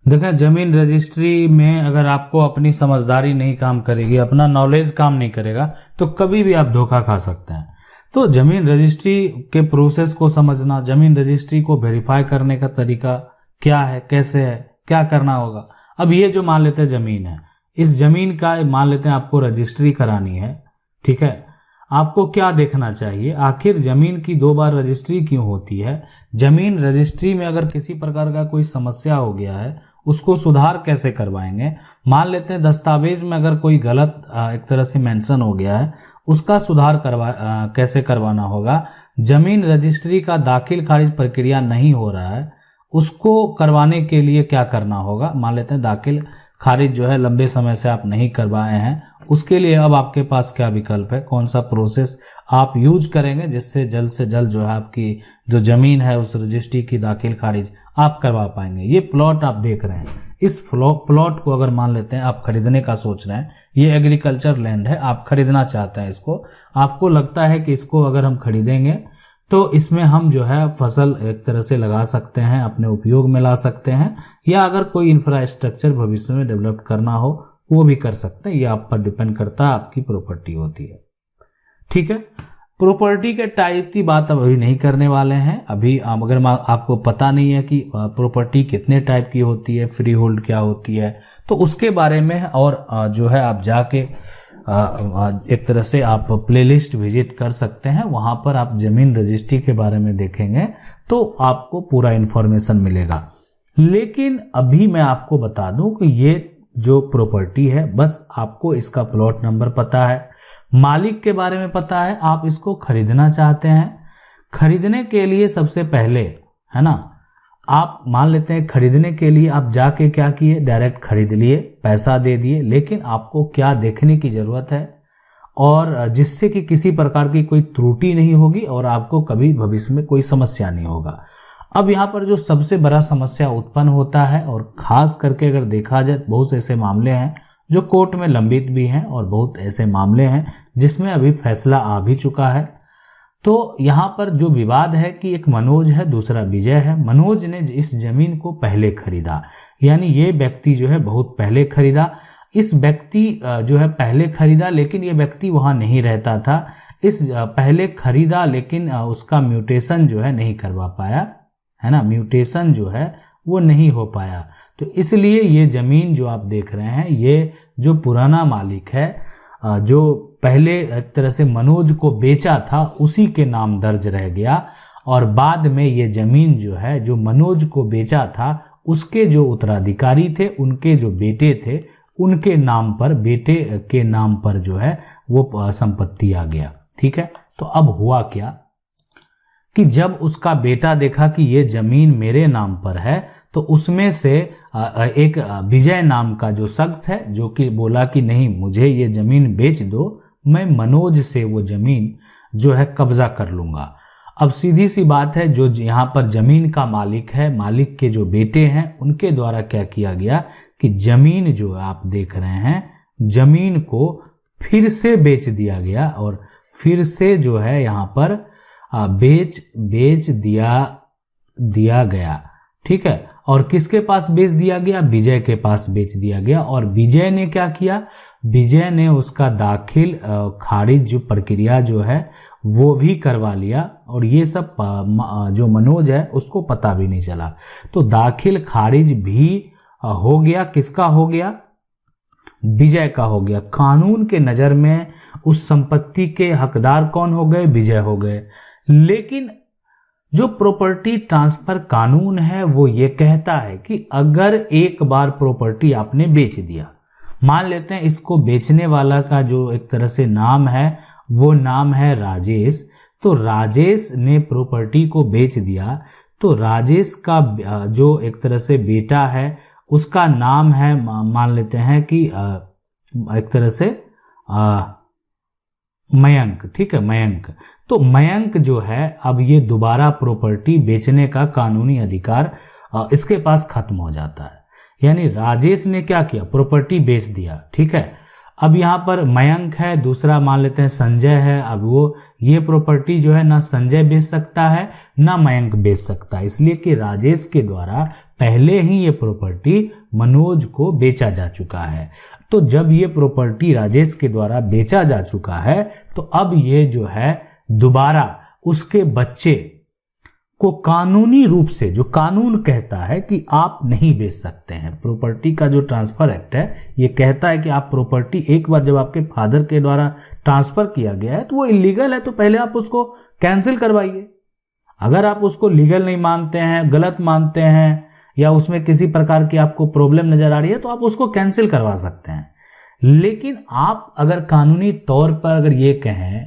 देखें, जमीन रजिस्ट्री में अगर आपको अपनी समझदारी नहीं काम करेगी, अपना नॉलेज काम नहीं करेगा, तो कभी भी आप धोखा खा सकते हैं। तो जमीन रजिस्ट्री के प्रोसेस को समझना, जमीन रजिस्ट्री को वेरीफाई करने का तरीका क्या है, कैसे है, क्या करना होगा। अब ये जो मान लेते हैं जमीन है, इस जमीन का मान लेते हैं आपको रजिस्ट्री करानी है, ठीक है। आपको क्या देखना चाहिए, आखिर जमीन की 2 बार रजिस्ट्री क्यों होती है, जमीन रजिस्ट्री में अगर किसी प्रकार का कोई समस्या हो गया है उसको सुधार कैसे करवाएंगे। मान लेते हैं दस्तावेज में अगर कोई गलत एक तरह से मेंशन हो गया है, उसका सुधार कैसे करवाना होगा। जमीन रजिस्ट्री का दाखिल खारिज प्रक्रिया नहीं हो रहा है, उसको करवाने के लिए क्या करना होगा। मान लेते हैं दाखिल खारिज जो है लंबे समय से आप नहीं करवाए हैं, उसके लिए अब आपके पास क्या विकल्प है, कौन सा प्रोसेस आप यूज करेंगे जिससे जल्द से जल्द जो है आपकी जो जमीन है उस रजिस्ट्री की दाखिल खारिज आप करवा पाएंगे। ये प्लॉट आप देख रहे हैं, इस प्लॉट को अगर मान लेते हैं आप खरीदने का सोच रहे हैं, ये एग्रीकल्चर लैंड है, आप खरीदना चाहते हैं इसको, आपको लगता है कि इसको अगर हम खरीदेंगे तो इसमें हम जो है फसल एक तरह से लगा सकते हैं, अपने उपयोग में ला सकते हैं, या अगर कोई इंफ्रास्ट्रक्चर भविष्य में डेवलप करना हो वो भी कर सकते हैं। ये आप पर डिपेंड करता है, आपकी प्रॉपर्टी होती है, ठीक है। प्रॉपर्टी के टाइप की बात अब अभी नहीं करने वाले हैं। अभी अगर आपको पता नहीं है कि प्रॉपर्टी कितने टाइप की होती है, फ्री होल्ड क्या होती है, तो उसके बारे में और जो है आप जाके एक तरह से आप प्लेलिस्ट विजिट कर सकते हैं, वहां पर आप जमीन रजिस्ट्री के बारे में देखेंगे तो आपको पूरा इंफॉर्मेशन मिलेगा। लेकिन अभी मैं आपको बता दूं कि ये जो प्रॉपर्टी है, बस आपको इसका प्लॉट नंबर पता है, मालिक के बारे में पता है, आप इसको खरीदना चाहते हैं। खरीदने के लिए सबसे पहले है ना, आप मान लेते हैं खरीदने के लिए आप जाके क्या किए, डायरेक्ट खरीद लिए, पैसा दे दिए, लेकिन आपको क्या देखने की जरूरत है और जिससे कि किसी प्रकार की कोई त्रुटि नहीं होगी और आपको कभी भविष्य में कोई समस्या नहीं होगा। अब यहाँ पर जो सबसे बड़ा समस्या उत्पन्न होता है, और खास करके अगर देखा जाए बहुत ऐसे मामले हैं जो कोर्ट में लंबित भी हैं और बहुत ऐसे मामले हैं जिसमें अभी फैसला आ भी चुका है। तो यहाँ पर जो विवाद है कि एक मनोज है, दूसरा विजय है। मनोज ने इस जमीन को पहले खरीदा, यानी ये व्यक्ति जो है बहुत पहले खरीदा। इस व्यक्ति जो है पहले खरीदा, लेकिन ये व्यक्ति वहां नहीं रहता था। इस पहले खरीदा लेकिन उसका म्यूटेशन जो है नहीं करवा पाया, है ना, म्यूटेशन जो है वो नहीं हो पाया। तो इसलिए ये जमीन जो आप देख रहे हैं, ये जो पुराना मालिक है, जो पहले एक तरह से मनोज को बेचा था, उसी के नाम दर्ज रह गया। और बाद में ये जमीन जो है, जो मनोज को बेचा था, उसके जो उत्तराधिकारी थे, उनके जो बेटे थे, उनके नाम पर, बेटे के नाम पर जो है वो संपत्ति आ गया, ठीक है। तो अब हुआ क्या कि जब उसका बेटा देखा कि ये जमीन मेरे नाम पर है, तो उसमें से एक विजय नाम का जो शख्स है, जो कि बोला कि नहीं, मुझे ये जमीन बेच दो, मैं मनोज से वो जमीन जो है कब्जा कर लूंगा। अब सीधी सी बात है, जो यहाँ पर जमीन का मालिक है, मालिक के जो बेटे हैं, उनके द्वारा क्या किया गया कि जमीन जो आप देख रहे हैं, जमीन को फिर से बेच दिया गया, और फिर से जो है यहाँ पर बेच दिया गया, ठीक है। और किसके पास बेच दिया गया, विजय के पास बेच दिया गया। और विजय ने क्या किया, विजय ने उसका दाखिल खारिज जो प्रक्रिया जो है वो भी करवा लिया, और ये सब जो मनोज है उसको पता भी नहीं चला। तो दाखिल खारिज भी हो गया, किसका हो गया, विजय का हो गया। कानून के नजर में उस संपत्ति के हकदार कौन हो गए, विजय हो गए। लेकिन जो प्रॉपर्टी ट्रांसफर कानून है वो ये कहता है कि अगर एक बार प्रॉपर्टी आपने बेच दिया, मान लेते हैं इसको बेचने वाला का जो एक तरह से नाम है वो नाम है राजेश, तो राजेश ने प्रॉपर्टी को बेच दिया, तो राजेश का जो एक तरह से बेटा है उसका नाम है, मान लेते हैं कि एक तरह से मयंक, ठीक है, मयंक। तो मयंक जो है अब ये दोबारा प्रॉपर्टी बेचने का कानूनी अधिकार इसके पास खत्म हो जाता है। यानी राजेश ने क्या किया, प्रॉपर्टी बेच दिया, ठीक है। अब यहाँ पर मयंक है, दूसरा मान लेते हैं संजय है। अब वो ये प्रॉपर्टी जो है ना संजय बेच सकता है ना मयंक बेच सकता है, इसलिए कि राजेश के द्वारा पहले ही ये प्रॉपर्टी मनोज को बेचा जा चुका है। तो जब ये प्रॉपर्टी राजेश के द्वारा बेचा जा चुका है तो अब ये जो है दोबारा उसके बच्चे को कानूनी रूप से, जो कानून कहता है कि आप नहीं बेच सकते हैं, प्रॉपर्टी का जो ट्रांसफर एक्ट है ये कहता है कि आप प्रॉपर्टी एक बार जब आपके फादर के द्वारा ट्रांसफर किया गया है तो वो इलीगल है, तो पहले आप उसको कैंसिल करवाइए। अगर आप उसको लीगल नहीं मानते हैं, गलत मानते हैं या उसमें किसी प्रकार की आपको प्रॉब्लम नजर आ रही है तो आप उसको कैंसिल करवा सकते हैं। लेकिन आप अगर कानूनी तौर पर अगर ये कहें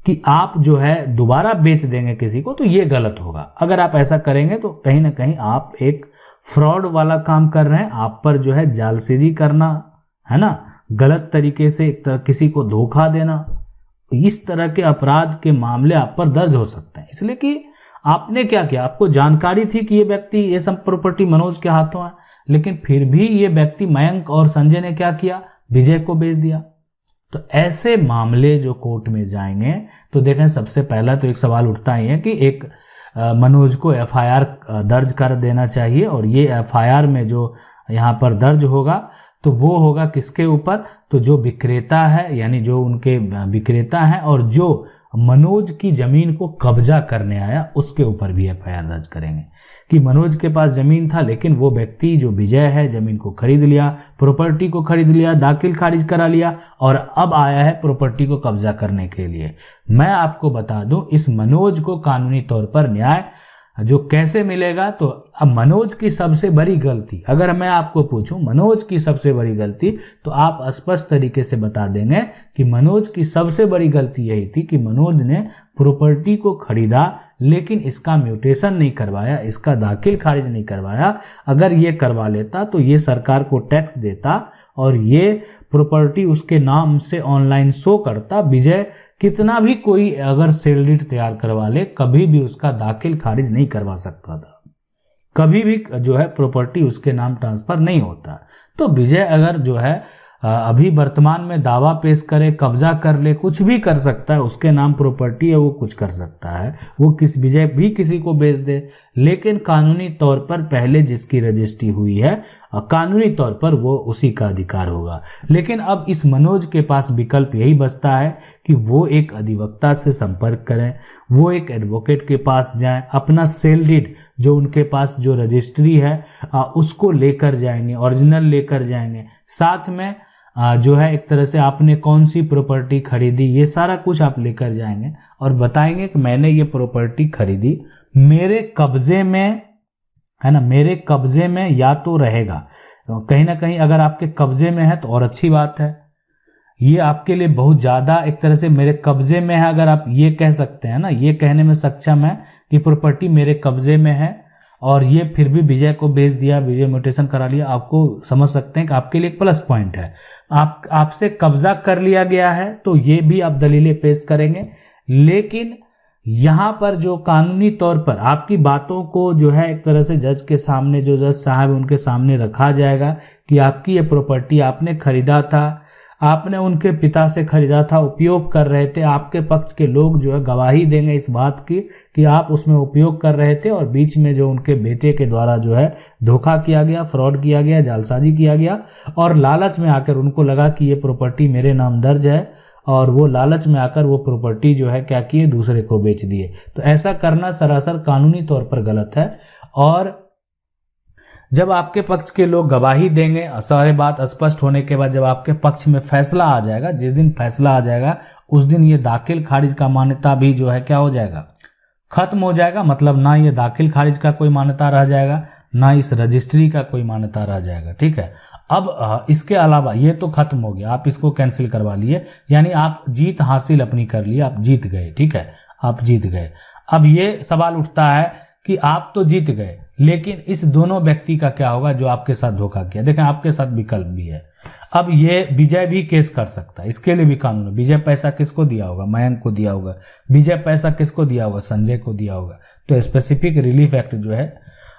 कि आप जो है दोबारा बेच देंगे किसी को तो ये गलत होगा। अगर आप ऐसा करेंगे तो कहीं ना कहीं आप एक फ्रॉड वाला काम कर रहे हैं, आप पर जो है जालसाजी करना है ना, गलत तरीके से एक तरह किसी को धोखा देना, इस तरह के अपराध के मामले आप पर दर्ज हो सकते हैं। इसलिए कि आपने क्या किया, आपको जानकारी थी कि ये व्यक्ति, ये सब प्रॉपर्टी मनोज के हाथों है, लेकिन फिर भी ये व्यक्ति मयंक और संजय ने क्या किया, विजय को बेच दिया। तो ऐसे मामले जो कोर्ट में जाएंगे तो देखें सबसे पहला तो एक सवाल उठता ही है कि एक मनोज को एफआईआर दर्ज कर देना चाहिए, और ये एफआईआर में जो यहाँ पर दर्ज होगा तो वो होगा किसके ऊपर, तो जो विक्रेता है यानी जो उनके विक्रेता हैं और जो मनोज की जमीन को कब्जा करने आया उसके ऊपर भी एफआईआर दर्ज करेंगे कि मनोज के पास जमीन था लेकिन वो व्यक्ति जो विजय है जमीन को खरीद लिया, प्रॉपर्टी को खरीद लिया, दाखिल खारिज करा लिया और अब आया है प्रॉपर्टी को कब्जा करने के लिए। मैं आपको बता दूं इस मनोज को कानूनी तौर पर न्याय जो कैसे मिलेगा, तो अब मनोज की सबसे बड़ी गलती, अगर मैं आपको पूछूं मनोज की सबसे बड़ी गलती, तो आप स्पष्ट तरीके से बता देंगे कि मनोज की सबसे बड़ी गलती यही थी कि मनोज ने प्रॉपर्टी को खरीदा लेकिन इसका म्यूटेशन नहीं करवाया, इसका दाखिल खारिज नहीं करवाया। अगर ये करवा लेता तो ये सरकार को टैक्स देता और ये प्रॉपर्टी उसके नाम से ऑनलाइन शो करता। विजय कितना भी कोई अगर सेल डीड तैयार करवा ले कभी भी उसका दाखिल खारिज नहीं करवा सकता था, कभी भी जो है प्रॉपर्टी उसके नाम ट्रांसफर नहीं होता। तो विजय अगर जो है अभी वर्तमान में दावा पेश करे, कब्जा कर ले, कुछ भी कर सकता है, उसके नाम प्रॉपर्टी है वो कुछ कर सकता है, वो विजय भी किसी को बेच दे, लेकिन कानूनी तौर पर पहले जिसकी रजिस्ट्री हुई है कानूनी तौर पर वो उसी का अधिकार होगा। लेकिन अब इस मनोज के पास विकल्प यही बचता है कि वो एक अधिवक्ता से संपर्क करें, वो एक एडवोकेट के पास जाएं, अपना सेल डीड जो उनके पास जो रजिस्ट्री है उसको लेकर जाएंगे, ओरिजिनल लेकर जाएंगे, साथ में जो है एक तरह से आपने कौन सी प्रॉपर्टी खरीदी ये सारा कुछ आप लेकर जाएंगे और बताएंगे कि मैंने ये प्रॉपर्टी खरीदी, मेरे कब्जे में है ना, मेरे कब्जे में या तो रहेगा, कहीं ना कहीं अगर आपके कब्जे में है तो और अच्छी बात है, ये आपके लिए बहुत ज्यादा एक तरह से मेरे कब्जे में है, अगर आप ये कह सकते हैं ना, ये कहने में सक्षम है कि प्रॉपर्टी मेरे कब्जे में है और ये फिर भी विजय को बेच दिया, विजय म्यूटेशन करा लिया, आपको समझ सकते हैं कि आपके लिए एक प्लस पॉइंट है। आपसे कब्जा कर लिया गया है तो ये भी आप दलीलें पेश करेंगे, लेकिन यहाँ पर जो कानूनी तौर पर आपकी बातों को जो है एक तरह से जज के सामने, जो जज साहब उनके सामने रखा जाएगा कि आपकी ये प्रॉपर्टी आपने खरीदा था, आपने उनके पिता से खरीदा था, उपयोग कर रहे थे, आपके पक्ष के लोग जो है गवाही देंगे इस बात की कि आप उसमें उपयोग कर रहे थे और बीच में जो उनके बेटे के द्वारा जो है धोखा किया गया, फ्रॉड किया गया, जालसाजी किया गया और लालच में आकर उनको लगा कि ये प्रॉपर्टी मेरे नाम दर्ज है और वो लालच में आकर वो प्रॉपर्टी जो है क्या किए, दूसरे को बेच दिए। तो ऐसा करना सरासर कानूनी तौर पर गलत है। और जब आपके पक्ष के लोग गवाही देंगे, सारे बात स्पष्ट होने के बाद जब आपके पक्ष में फैसला आ जाएगा, जिस दिन फैसला आ जाएगा उस दिन ये दाखिल खारिज का मान्यता भी जो है क्या हो जाएगा, खत्म हो जाएगा। मतलब ना ये दाखिल खारिज का कोई मान्यता रह जाएगा, ना इस रजिस्ट्री का कोई मान्यता रह जाएगा। ठीक है, अब इसके अलावा ये तो खत्म हो गया, आप इसको कैंसिल करवा लिए, यानी आप जीत हासिल अपनी कर लिए, आप जीत गए। ठीक है, आप जीत गए। अब ये सवाल उठता है कि आप तो जीत गए, लेकिन इस दोनों व्यक्ति का क्या होगा जो आपके साथ धोखा किया। देखें आपके साथ विकल्प भी है, अब ये विजय भी केस कर सकता है, इसके लिए भी कानून है। विजय पैसा किसको दिया होगा, मयंक को दिया होगा। विजय पैसा किसको दिया होगा, संजय को दिया होगा। तो स्पेसिफिक रिलीफ एक्ट जो है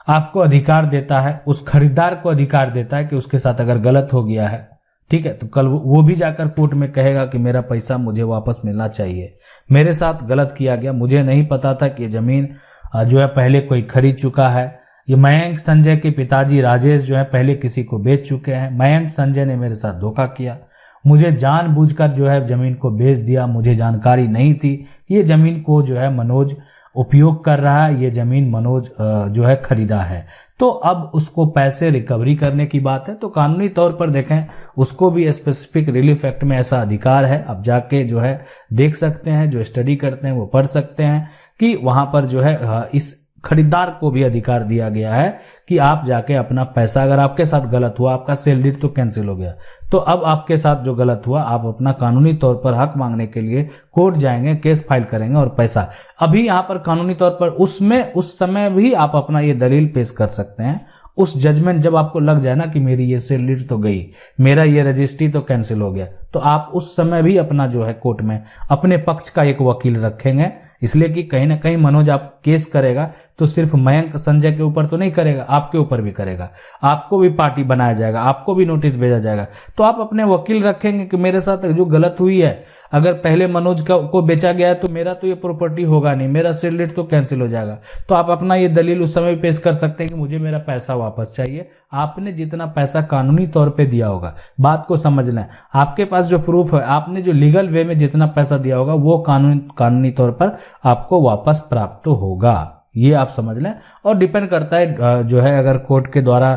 आपको अधिकार देता है, उस खरीदार को अधिकार देता है कि उसके साथ अगर गलत हो गया है ठीक है, तो कल वो भी जाकर कोर्ट में कहेगा कि मेरा पैसा मुझे वापस मिलना चाहिए, मेरे साथ गलत किया गया, मुझे नहीं पता था कि ये जमीन जो है पहले कोई खरीद चुका है। ये मयंक संजय के पिताजी राजेश जो है पहले किसी को बेच चुके हैं। मयंक संजय ने मेरे साथ धोखा किया, मुझे जानबूझकर जो है जमीन को बेच दिया, मुझे जानकारी नहीं थी ये जमीन को जो है मनोज उपयोग कर रहा है, ये जमीन मनोज जो है खरीदा है। तो अब उसको पैसे रिकवरी करने की बात है, तो कानूनी तौर पर देखें उसको भी स्पेसिफिक रिलीफ एक्ट में ऐसा अधिकार है। अब जाके जो है देख सकते हैं, जो स्टडी करते हैं वो पढ़ सकते हैं कि वहां पर जो है इस खरीदार को भी अधिकार दिया गया है कि आप जाके अपना पैसा, अगर आपके साथ गलत हुआ, आपका सेल डीड तो कैंसिल हो गया, तो अब आपके साथ जो गलत हुआ आप अपना कानूनी तौर पर हक मांगने के लिए कोर्ट जाएंगे, केस फाइल करेंगे और पैसा अभी यहाँ पर कानूनी तौर पर उस समय भी आप अपना ये दलील पेश कर सकते हैं। उस जजमेंट जब आपको लग जाए ना कि मेरी ये सेल डीड तो गई, मेरा ये रजिस्ट्री तो कैंसिल हो गया, तो आप उस समय भी अपना जो है कोर्ट में अपने पक्ष का एक वकील रखेंगे। इसलिए कि कहीं ना कहीं मनोज आप केस करेगा तो सिर्फ मयंक संजय के ऊपर तो नहीं करेगा, आपके ऊपर भी करेगा, आपको भी पार्टी बनाया जाएगा, आपको भी नोटिस भेजा जाएगा। तो आप अपने वकील रखेंगे कि मेरे साथ जो गलत हुई है, अगर पहले मनोज को बेचा गया है तो मेरा तो ये प्रॉपर्टी होगा नहीं, मेरा सेल डीड तो कैंसिल हो जाएगा। तो आप अपना ये दलील उस समय पेश कर सकते हैं कि मुझे मेरा पैसा वापस चाहिए। आपने जितना पैसा कानूनी तौर पे दिया होगा, बात को समझ लें, आपके पास जो प्रूफ है, आपने जो लीगल वे में जितना पैसा दिया होगा वो कानूनी तौर पर आपको वापस प्राप्त होगा, ये आप समझ लें। और डिपेंड करता है जो है अगर कोर्ट के द्वारा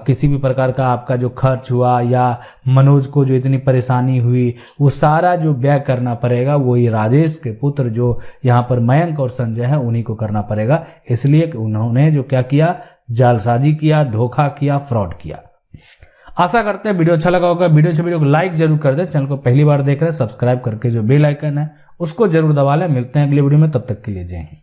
किसी भी प्रकार का आपका जो खर्च हुआ या मनोज को जो इतनी परेशानी हुई वो सारा जो व्यय करना पड़ेगा वो ये राजेश के पुत्र जो यहाँ पर मयंक और संजय हैं उन्हीं को करना पड़ेगा। इसलिए कि उन्होंने जो क्या किया, जालसाजी किया, धोखा किया, फ्रॉड किया। आशा करते हैं वीडियो अच्छा लगा होगा। वीडियो को लाइक जरूर कर दें। चैनल को पहली बार देख रहे हैं सब्सक्राइब करके जो बेल आइकन है उसको जरूर दबा लें। मिलते हैं अगले वीडियो में, तब तक के लिए जय हिंद।